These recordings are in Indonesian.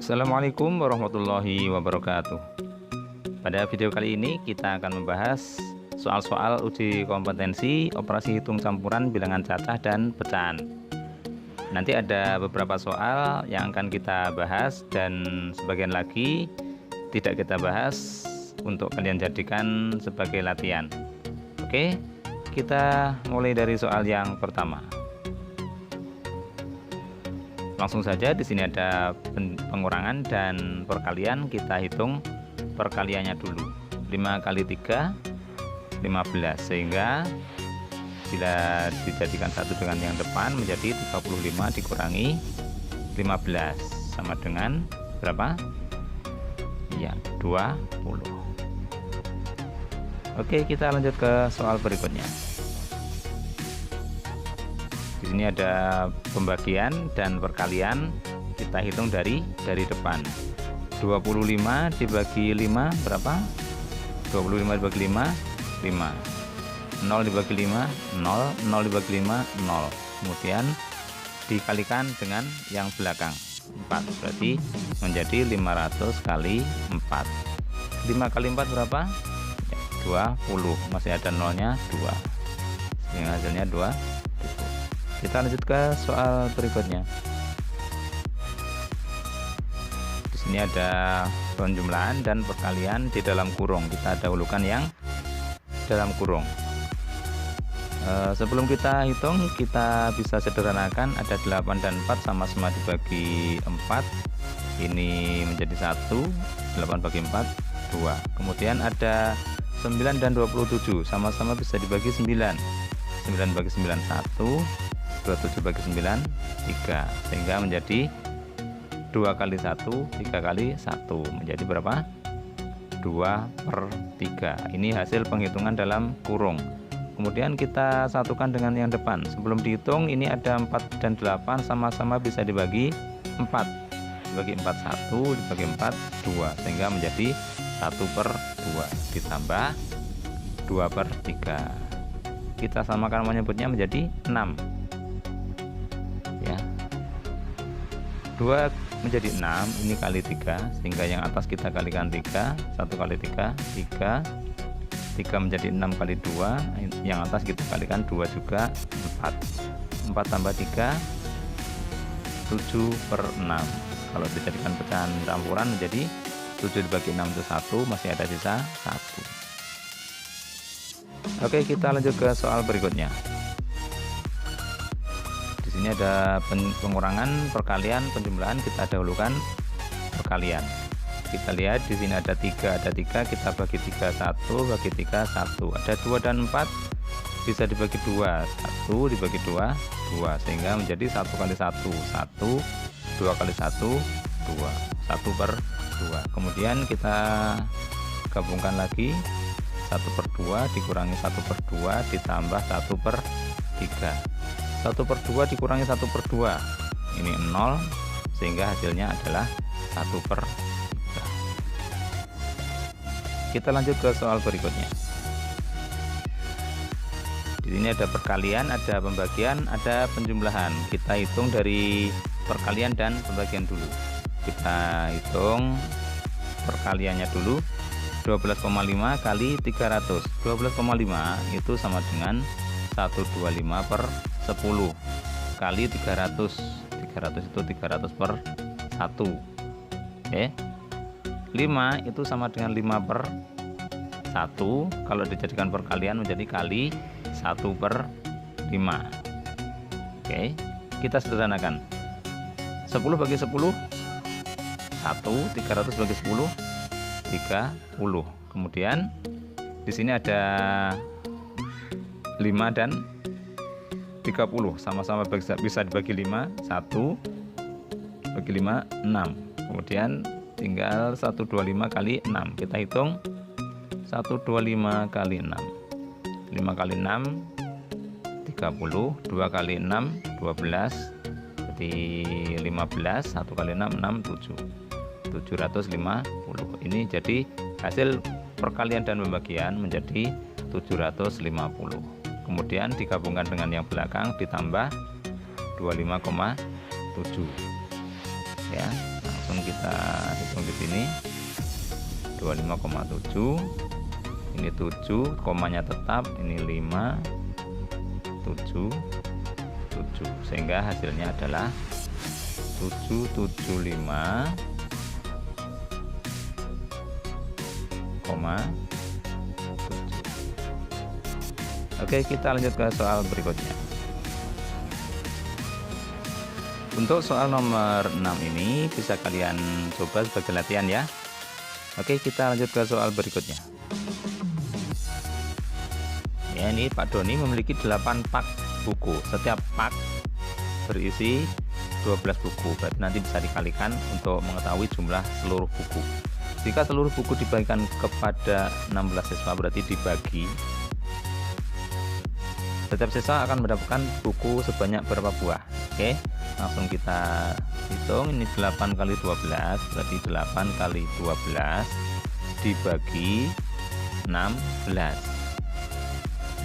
Assalamualaikum warahmatullahi wabarakatuh. Pada video kali ini kita akan membahas soal-soal uji kompetensi operasi hitung campuran bilangan cacah dan pecahan. Nanti ada beberapa soal yang akan kita bahas dan sebagian lagi tidak kita bahas untuk kalian jadikan sebagai latihan. Oke, kita mulai dari soal yang pertama. Langsung saja, di sini ada pengurangan dan perkalian. Kita hitung perkaliannya dulu. 5 kali 3 15, sehingga bila dijadikan satu dengan yang depan menjadi 35 dikurangi 15 sama dengan berapa? Ya, 20. Oke, kita lanjut ke soal berikutnya. Di sini ada pembagian dan perkalian. Kita hitung dari depan. 25 dibagi 5 berapa? 25 dibagi 5 5. 0 dibagi 5 0. 0 dibagi 5 0. Kemudian dikalikan dengan yang belakang 4, berarti menjadi 500 kali 4. 5 kali 4 berapa? 20. Masih ada nolnya 2, sehingga hasilnya 2. Kita lanjut ke soal berikutnya. Di sini ada penjumlahan dan perkalian di dalam kurung. Kita dahulukan yang dalam kurung. Sebelum kita hitung, kita bisa sederhanakan. Ada 8 dan 4 sama-sama dibagi 4. Ini menjadi 1. 8 bagi 4 2. Kemudian ada 9 dan 27 sama-sama bisa dibagi 9. 9 bagi 9 1. 27 bagi 9 3, sehingga menjadi 2 kali 1 3 kali 1 menjadi berapa? 2/3. Ini hasil penghitungan dalam kurung. Kemudian kita satukan dengan yang depan. Sebelum dihitung, ini ada 4 dan 8 sama-sama bisa dibagi 4. Dibagi 4 1, dibagi 4 2, sehingga menjadi 1/2 ditambah 2/3. Kita samakan menyebutnya menjadi 6. 2 menjadi 6, ini kali 3, sehingga yang atas kita kalikan 3. 1 kali 3 3 menjadi 6 kali 2, yang atas kita kalikan 2 juga 4 tambah 3 7/6. Kalau dijadikan pecahan campuran menjadi 7 dibagi 6 itu 1, masih ada sisa 1. Oke, kita lanjut ke soal berikutnya. Ini ada pengurangan, perkalian, penjumlahan. Kita dahulukan perkalian. Kita lihat di sini ada 3, kita bagi 3 1, bagi 3 1. Ada 2 dan 4 bisa dibagi 2, 1 dibagi 2 2, sehingga menjadi 1 kali 1 1, 2 kali 1 2, 1/2. Kemudian kita gabungkan lagi, 1/2 dikurangi 1/2 ditambah 1/3. 1/2 dikurangi 1/2, ini 0, sehingga hasilnya adalah 1/3. Kita lanjut ke soal berikutnya. Di sini ada perkalian, ada pembagian, ada penjumlahan. Kita hitung dari perkalian dan pembagian dulu. Kita hitung perkaliannya dulu. 12,5 kali 300. 12,5 itu sama dengan 125/10 kali 300. 300 itu 300/1. Oke. 5 itu sama dengan 5/1. Kalau dijadikan perkalian menjadi kali 1/5. Oke, kita sederhanakan. 10 bagi 10 1, 300 bagi 10 30. Kemudian di sini ada 5 dan 30 sama-sama bisa dibagi 5. 1 bagi 5 6. Kemudian tinggal 125 kali 6. Kita hitung 125 kali 6. 5 kali 6 30. 2 kali 6 12. Jadi 15. 1 kali 6 6 7. 750. Ini jadi hasil perkalian dan pembagian menjadi 750. Kemudian digabungkan dengan yang belakang ditambah 25,7. Ya, langsung kita hitung di sini 25,7, ini 7, komanya tetap, ini 5, 7, 7, sehingga hasilnya adalah 775,7. Oke, kita lanjut ke soal berikutnya. Untuk soal nomor 6 ini bisa kalian coba sebagai latihan ya. Oke, kita lanjut ke soal berikutnya. Ya, ini Pak Doni memiliki 8 pak buku. Setiap pak berisi 12 buku. Berarti nanti bisa dikalikan untuk mengetahui jumlah seluruh buku. Jika seluruh buku dibagikan kepada 16 siswa, berarti dibagi. Setiap siswa akan mendapatkan buku sebanyak berapa buah? Oke, langsung kita hitung. Ini 8 kali 12, berarti 8 kali 12 dibagi 16.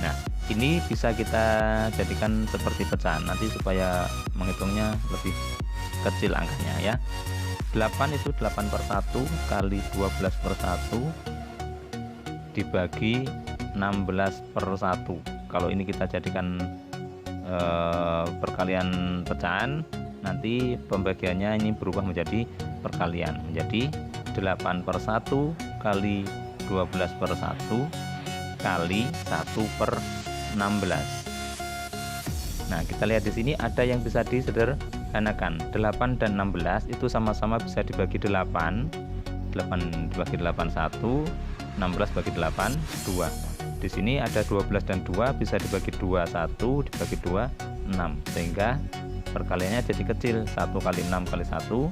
Nah, ini bisa kita jadikan seperti pecahan nanti supaya menghitungnya lebih kecil angkanya ya. 8 itu 8/1 kali 12/1 dibagi 16/1. Kalau ini kita jadikan perkalian pecahan, nanti pembagiannya ini berubah menjadi perkalian, menjadi 8/1 kali 12/1 kali 1/16. Nah, kita lihat di sini ada yang bisa disederhanakan. 8 dan 16 itu sama-sama bisa dibagi 8. 8 dibagi 8 1, 16 bagi 8 2. Di sini ada 12 dan 2 bisa dibagi 2 1, dibagi 2 6, sehingga perkaliannya jadi kecil. 1 kali 6 kali 1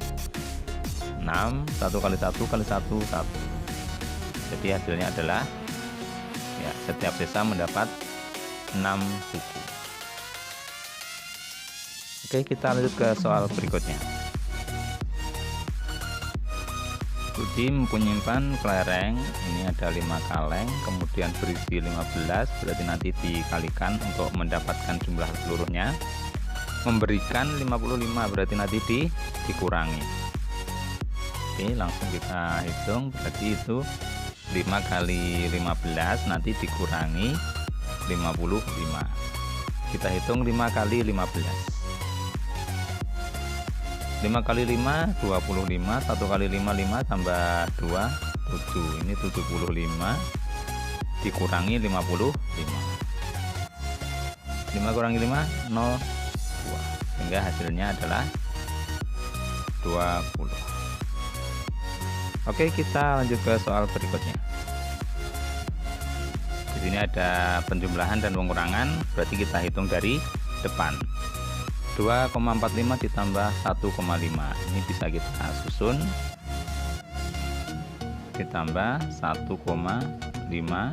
6, 1 kali 1 kali 1 1. Jadi hasilnya adalah ya, setiap siswa mendapat 6 buku. Oke, kita lanjut ke soal berikutnya. Budi menyimpan kelereng, ini ada 5 kaleng, kemudian berisi 15, berarti nanti dikalikan untuk mendapatkan jumlah seluruhnya. Memberikan 55, berarti nanti dikurangi. Oke, langsung kita hitung, berarti itu 5 kali 15 nanti dikurangi 55. Kita hitung 5 kali 15. 5 kali 5 25, 1 kali 5 5 tambah 2 7. Ini 75 dikurangi 55. 5 kurangi 5 0 2, sehingga hasilnya adalah 20. Oke, kita lanjut ke soal berikutnya. Di sini ada penjumlahan dan pengurangan, berarti kita hitung dari depan. 2,45 ditambah 1,5, ini bisa kita susun. Ditambah 1,5 5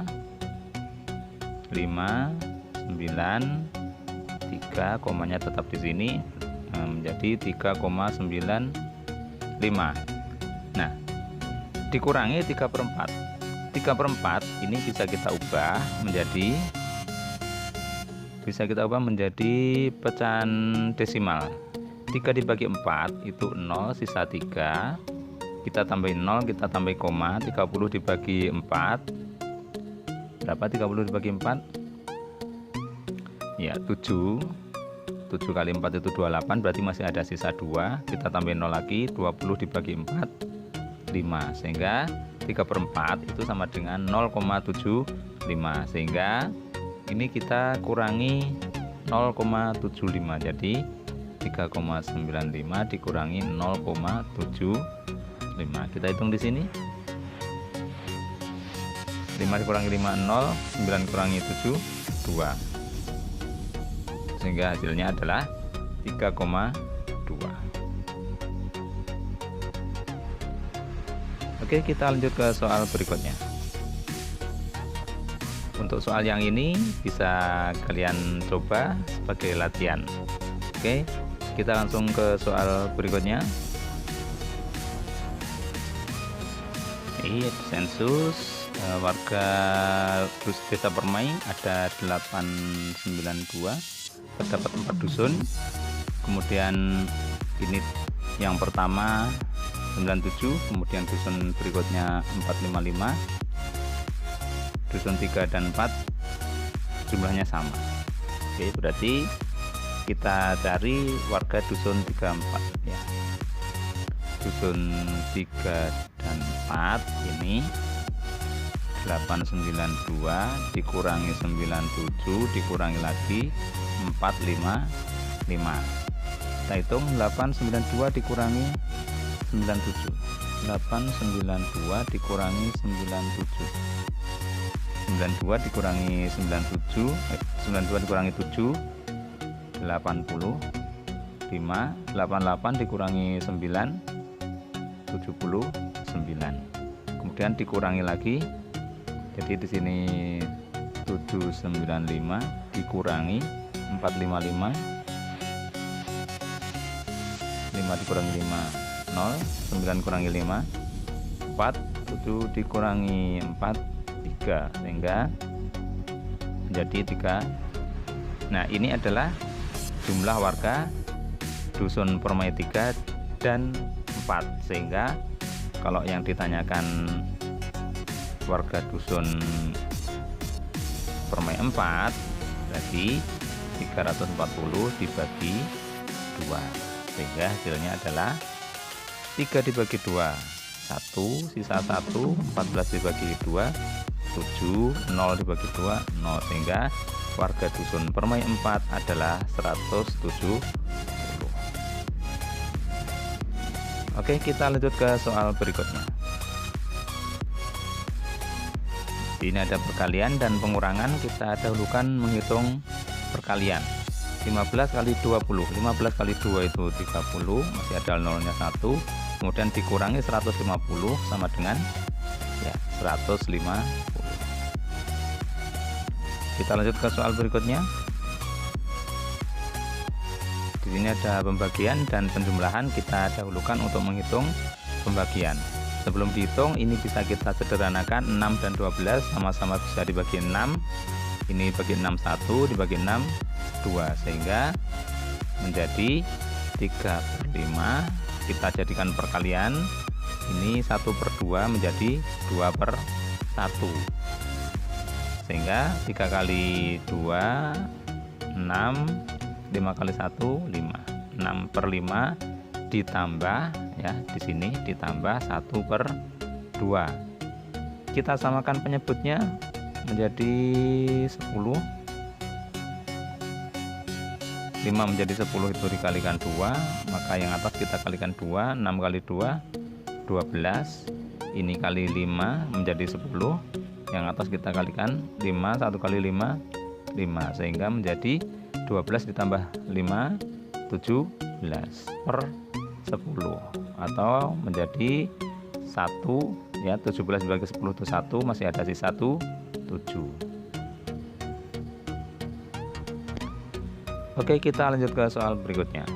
9 3, komanya tetap di sini, menjadi 3,95. Nah, dikurangi 3/4. 3/4 ini bisa kita ubah menjadi pecahan desimal. 3 dibagi 4 itu 0, sisa 3. Kita tambahin 0, kita tambahin koma. 30 dibagi 4 berapa? 30 dibagi 4 ya 7. 7 kali 4 itu 28, berarti masih ada sisa 2. Kita tambahin 0 lagi. 20 dibagi 4 5, sehingga 3/4 itu sama dengan 0,75, sehingga ini kita kurangi 0,75, jadi 3,95 dikurangi 0,75. Kita hitung di sini. 5 dikurangi 5 0, 9 kurangi 7 2, sehingga hasilnya adalah 3,2. Oke, kita lanjut ke soal berikutnya. Untuk soal yang ini bisa kalian coba sebagai latihan. Oke, kita langsung ke soal berikutnya. Ini sensus warga desa Permai ada 892, terdapat 4 dusun. Kemudian ini yang pertama 97, kemudian dusun berikutnya 455, dusun 3 dan 4 jumlahnya sama. Oke, berarti kita cari warga dusun 34 ya. Dusun 3 dan 4 ini 892 dikurangi 97 dikurangi lagi 455. Kita hitung 892 dikurangi 97. 892 dikurangi 97. 92 dikurangi 97, 92 dikurangi 7 80. 5, 88 dikurangi 9 79. Kemudian dikurangi lagi. Jadi di sini 795 dikurangi 455. 5 dikurangi 5 0, 9 kurangi 5 4, 7 dikurangi 4 3, sehingga menjadi 3. Nah, ini adalah jumlah warga dusun Permai 3 dan 4, sehingga kalau yang ditanyakan warga dusun Permai 4 berarti 340 dibagi 2, sehingga hasilnya adalah 3 dibagi 2 1, sisa 1, 14 dibagi 2 7, 0 dibagi 2 0, sehingga warga dusun Permai 4 adalah 170. Oke, kita lanjut ke soal berikutnya. Ini ada perkalian dan pengurangan. Kita dahulukan menghitung perkalian. 15 kali 20, 15 kali 2 itu 30, masih ada nolnya 1, kemudian dikurangi 150 sama dengan ya 150. Kita lanjut ke soal berikutnya. Di sini ada pembagian dan penjumlahan. Kita dahulukan untuk menghitung pembagian. Sebelum dihitung, ini bisa kita sederhanakan. 6 dan 12 sama-sama bisa dibagi 6. Ini bagi 6 1, dibagi 6 2, sehingga menjadi 3/5. Kita jadikan perkalian. Ini 1/2 menjadi 2/1, sehingga 3 kali 2 6, 5 kali 1 5, 6/5 ditambah ya, di sini ditambah 1/2. Kita samakan penyebutnya menjadi 10. 5 menjadi 10 itu dikalikan 2, maka yang atas kita kalikan 2. 6 kali 2 12, ini kali 5 menjadi 10, yang atas kita kalikan 5, 1 kali 5 5, sehingga menjadi 12 ditambah 5 17/10, atau menjadi 1 ya, 17 dibagi 10 itu 1, masih ada sisa 7. Oke, kita lanjut ke soal berikutnya.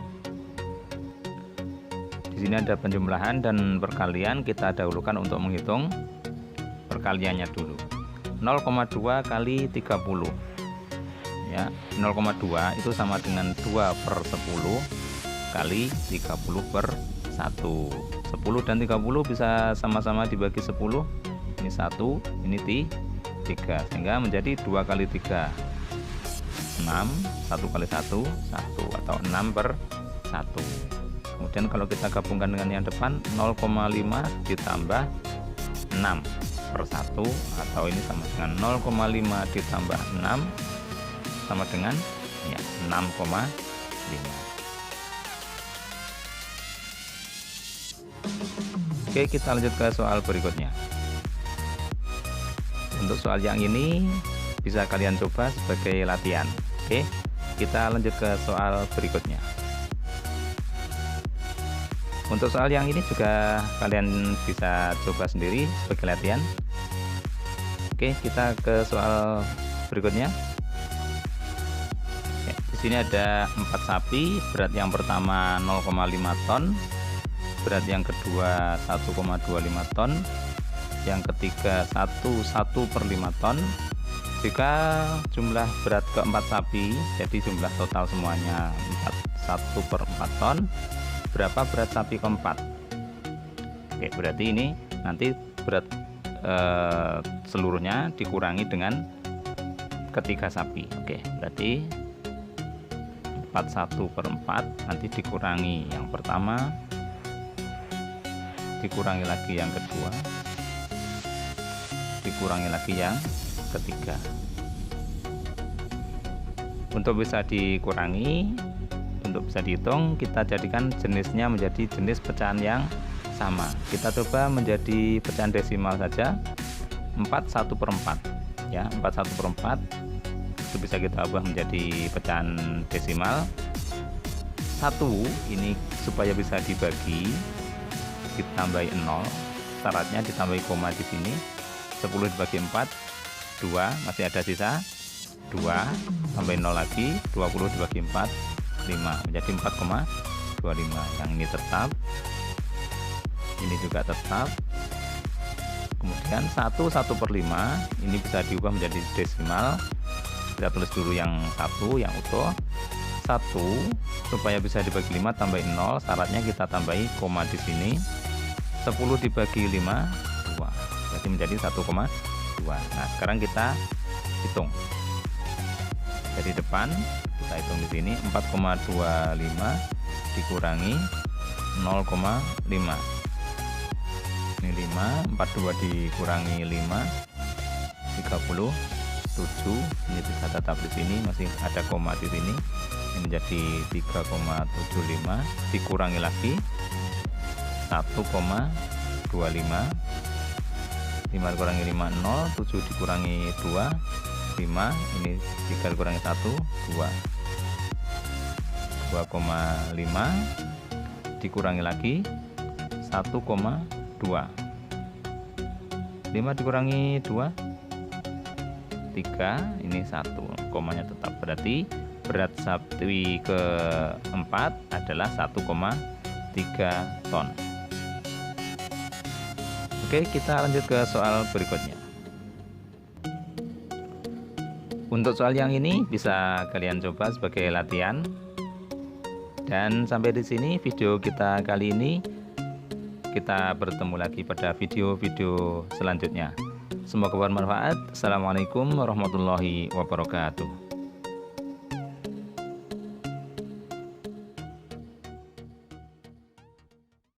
Di sini ada penjumlahan dan perkalian. Kita dahulukan untuk menghitung perkaliannya dulu. 0,2 kali 30 ya, 0,2 itu sama dengan 2/10 kali 30/1. 10 dan 30 bisa sama-sama dibagi 10. Ini 1, ini 3, sehingga menjadi 2 kali 3 6, 1 kali 1 1, atau 6/1. Kemudian kalau kita gabungkan dengan yang depan, 0,5 ditambah 6/1, atau ini sama dengan 0,5 ditambah 6 sama dengan ya 6,5. Oke, kita lanjut ke soal berikutnya. Untuk soal yang ini bisa kalian coba sebagai latihan. Oke, kita lanjut ke soal berikutnya. Untuk soal yang ini juga kalian bisa coba sendiri sebagai latihan. Oke, kita ke soal berikutnya. Ya, di sini ada 4 sapi, berat yang pertama 0,5 ton, berat yang kedua 1,25 ton, yang ketiga 1/5 ton. Jika jumlah berat keempat sapi, jadi jumlah total semuanya 1/4 ton, berapa berat sapi keempat? Oke, berarti ini nanti berat seluruhnya dikurangi dengan ketiga sapi. Oke, berarti 41/4 nanti dikurangi yang pertama, dikurangi lagi yang kedua, dikurangi lagi yang ketiga. Untuk bisa dikurangi, untuk bisa dihitung, kita jadikan jenisnya menjadi jenis pecahan yang sama. Kita coba menjadi pecahan desimal saja. 41/4 ya, 41/4 itu bisa kita ubah menjadi pecahan desimal. 1 ini supaya bisa dibagi ditambahi 0, syaratnya ditambahi koma di sini. 10 dibagi 4 2, masih ada sisa 2, tambahin 0 lagi, 20 dibagi 4 5, menjadi 4,25. Yang ini tetap, ini juga tetap. Kemudian 1/5 ini bisa diubah menjadi desimal. Kita tulis dulu yang 1 yang utuh. 1 supaya bisa dibagi 5 tambahin 0, syaratnya kita tambahi koma di sini. 10 dibagi 5 2, berarti menjadi 1,2. Nah, sekarang kita hitung dari depan. Kita hitung di sini 4,25 dikurangi 0,5. Ini 5, 42 dikurangi 5 37. Ini bisa tetap di sini, masih ada koma di sini. Ini menjadi 3,75 dikurangi lagi 1,25. 5 dikurangi 5 0, 7 dikurangi 2 5, ini 3 dikurangi 1 2, 2,5 dikurangi lagi 1,2. 5 dikurangi 2 3, ini 1, komanya tetap. Berarti berat sapi keempat adalah 1,3 ton. Oke, kita lanjut ke soal berikutnya. Untuk soal yang ini bisa kalian coba sebagai latihan. Dan sampai di sini video kita kali ini. Kita bertemu lagi pada video-video selanjutnya. Semoga bermanfaat. Assalamualaikum warahmatullahi wabarakatuh.